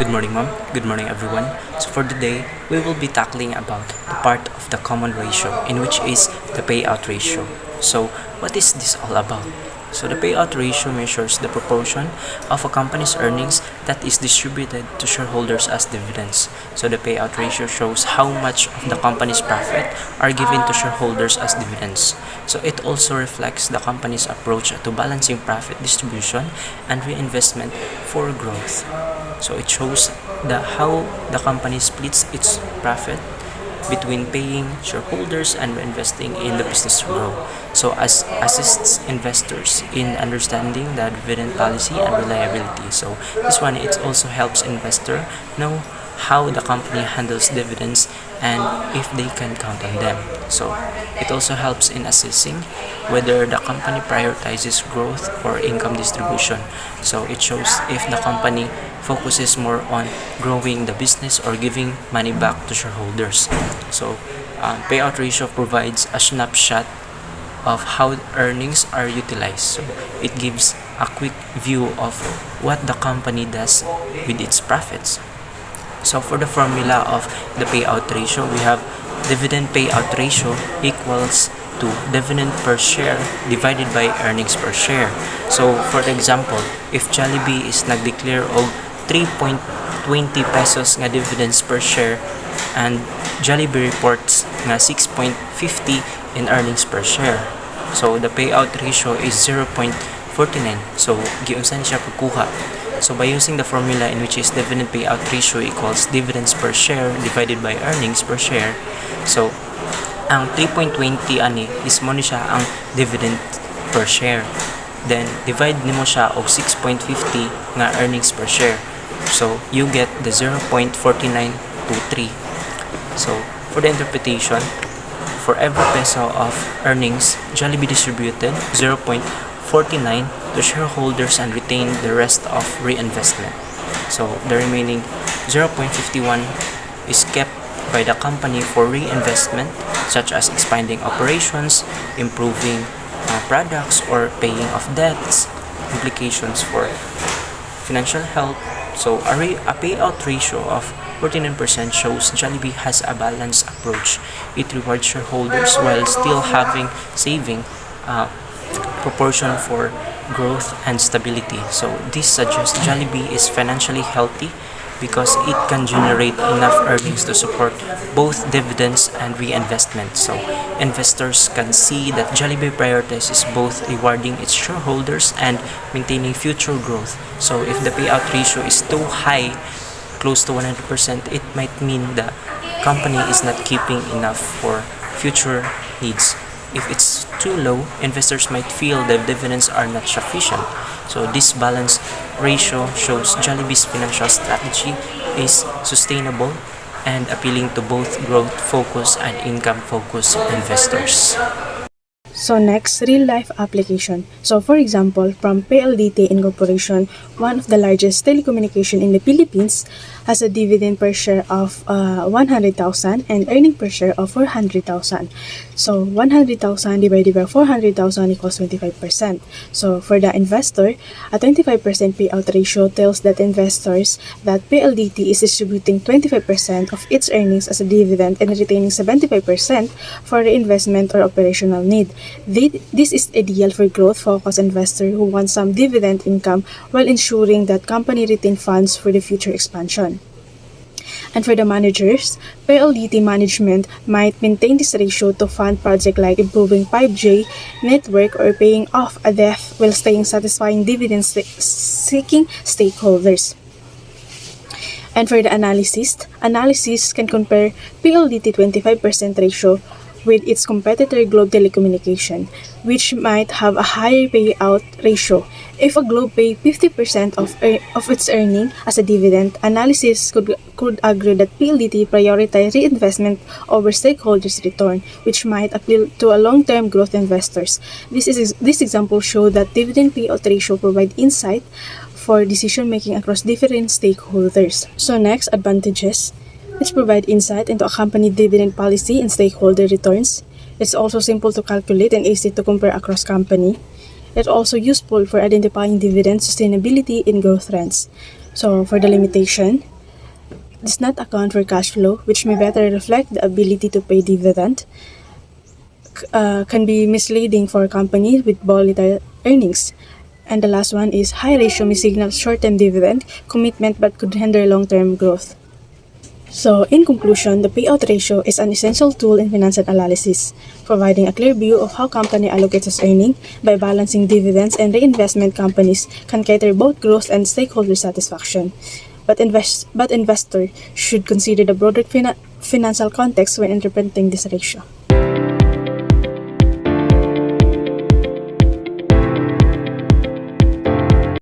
Good morning, ma'am. Good morning, everyone. So for today, we will be tackling about the part of the common ratio, in which is the payout ratio. So what is this all about? So the payout ratio measures the proportion of a company's earnings that is distributed to shareholders as dividends. So the payout ratio shows how much of the company's profit are given to shareholders as dividends. So it also reflects the company's approach to balancing profit distribution and reinvestment for growth. So it shows how the company splits its profit between paying shareholders and reinvesting in the business to grow. So as assists investors in understanding the dividend policy and reliability. So this one, it also helps investor know how the company handles dividends and if they can count on them. So it also helps in assessing whether the company prioritizes growth or income distribution. So it shows if the company focuses more on growing the business or giving money back to shareholders. So payout ratio provides a snapshot of how earnings are utilized. So it gives a quick view of what the company does with its profits. So for the formula of the payout ratio, we have dividend payout ratio equals to dividend per share divided by earnings per share. So for example, if Jollibee is nag-declare og 3.20 pesos nga dividends per share and Jollibee reports nga 6.50 in earnings per share. So the payout ratio is 0.49. So giunsan siya pagkuha. So by using the formula in which is dividend payout ratio equals dividends per share divided by earnings per share. So ang 3.20 ani is mo ni siya ang dividend per share. Then divide nimo siya og 6.50 nga earnings per share. So you get the 0.4923. So for the interpretation, for every peso of earnings, Jollibee distributed 0.49 to shareholders and retain the rest of reinvestment. So the remaining 0.51 is kept by the company for reinvestment, such as expanding operations, improving products, or paying off debts. Implications for financial health. So a payout ratio of 49% shows Jollibee has a balanced approach. It rewards shareholders while still having saving proportion for growth and stability. So this suggests Jollibee is financially healthy because it can generate enough earnings to support both dividends and reinvestment. So investors can see that Jollibee prioritizes both rewarding its shareholders and maintaining future growth. So if the payout ratio is too high, close to 100%, it might mean the company is not keeping enough for future needs. If it's too low, investors might feel the dividends are not sufficient. So this balance ratio shows Jollibee's financial strategy is sustainable and appealing to both growth-focused and income-focused investors. So next, real-life application. So for example, from PLDT Incorporation, one of the largest telecommunication in the Philippines, has a dividend per share of 100,000 and earning per share of 400,000. So 100,000 divided by 400,000 equals 25%. So for the investor, a 25% payout ratio tells that investors that PLDT is distributing 25% of its earnings as a dividend and retaining 75% for reinvestment or operational need. This is ideal for growth-focused investors who want some dividend income while ensuring that company retain funds for the future expansion. And for the managers, PLDT management might maintain this ratio to fund projects like improving 5G network or paying off a debt while staying satisfying dividend-seeking stakeholders. And for the analysis can compare PLDT 25% ratio with its competitor Globe Telecommunication, which might have a higher payout ratio. If a Globe pay 50% of its earning as a dividend, analysis could argue that PLDT prioritize reinvestment over stakeholders' return, which might appeal to a long-term growth investors. This example show that dividend payout ratio provide insight for decision-making across different stakeholders. So next, advantages. Let's provide insight into a company dividend policy and stakeholder returns. It's also simple to calculate and easy to compare across company. It's also useful for identifying dividend sustainability and growth trends. So for the limitation, does not account for cash flow, which may better reflect the ability to pay dividend, can be misleading for companies with volatile earnings. And the last one is high ratio may signal short-term dividend commitment but could hinder long-term growth. So, in conclusion, the payout ratio is an essential tool in financial analysis, providing a clear view of how company allocates its earning. By balancing dividends and reinvestment, companies can cater both growth and stakeholder satisfaction. But investors should consider the broader financial context when interpreting this ratio.